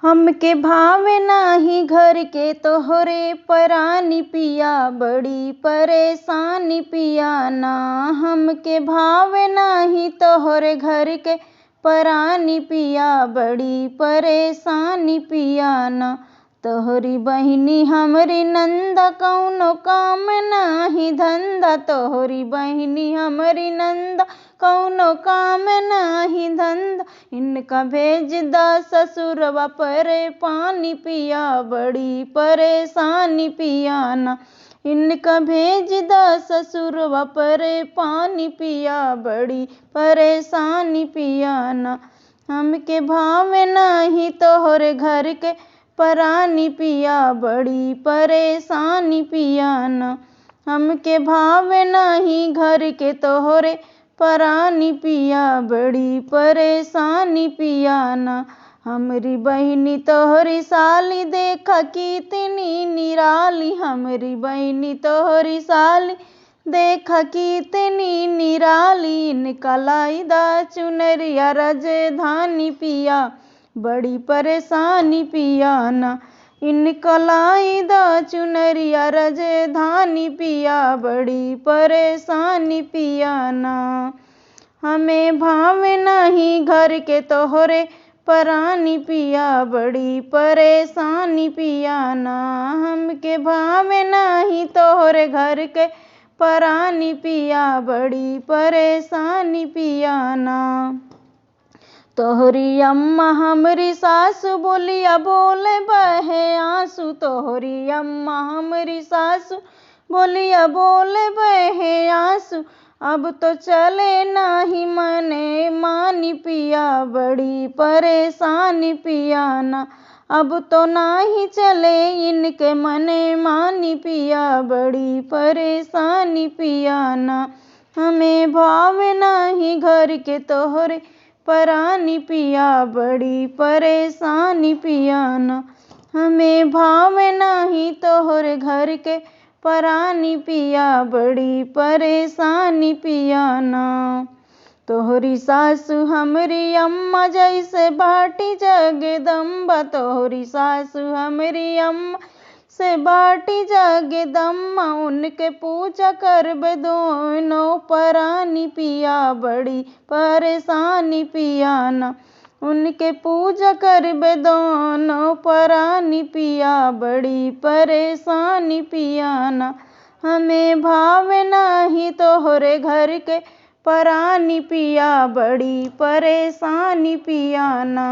हमके भावे नाही घर के तोहरे परानी पिया, बड़ी परेशानी पिया ना। हमके भावे नाही तोहरे घर के परानी पिया, बड़ी परेशानी पिया ना। तोहरी बहिनी हमरी नंदा, कौनो काम नाही धंधा। तोहरी बहिनी हमरी नंदा, कौनो काम नाही धंधा। इनका भेज दा ससुरवा परे पानी पिया, बड़ी परेशानी पिया ना। इनका भेज दा ससुरवा परे पानी पिया, बड़ी परेशानी पिया ना। हमके भावे नाही तोहरे घर के परानी पिया, बड़ी परेशानी पिया ना। हमके भावे नाही घर के तोहरे परानी पिया, बड़ी परेशानी पिया ना। हमरी बहिनी तोहरी साली, देखा कितनी निराली। हमरी बहिनी तोहरी साली, देखा कितनी निराली। इनका लाई दा चुनरिया राजधानी पिया, बड़ी परेशानी पिया ना। इनका लाई दा चुनरिया राजधानी पिया, बड़ी परेशानी पिया ना। हमें भावे नहीं घर के तोहरे परानी पिया, बड़ी परेशानी पिया ना। हमके भावे नहीं तोहरे घर के परानी पिया, बड़ी परेशानी पिया ना। तोहरी अम्मा हमरी सासु, बोलिया बोले बहे आंसू। तोहरी अम्मा हमरी सासु, बोलिया बोले बहे आंसू। अब तो चले नाही मने मानी पिया, बड़ी परेशानी पिया ना। अब तो नाही चले इनके मने मानी पिया, बड़ी परेशानी पिया ना। हमें भावे नहीं घर के तोहरे परानी पिया, बड़ी परेशानी पिया ना। हमें भावे नहीं तोहरे घर के परानी पिया, बड़ी परेशानी पिया ना। तोहरी सासु हमरी अम्मा, जैसे बाटी जगदम्बा। तोहरी सासु हमरी अम्मा से बाटी जगदम्बा। उनके पूजा करबे दोनों परानी पिया, बड़ी परेशानी पिया ना। उनके पूजा करबे दोनों परानी पिया, बड़ी परेशानी पिया ना। हमें भावे नहीं तोहरे घर के परानी पिया, बड़ी परेशानी पिया ना।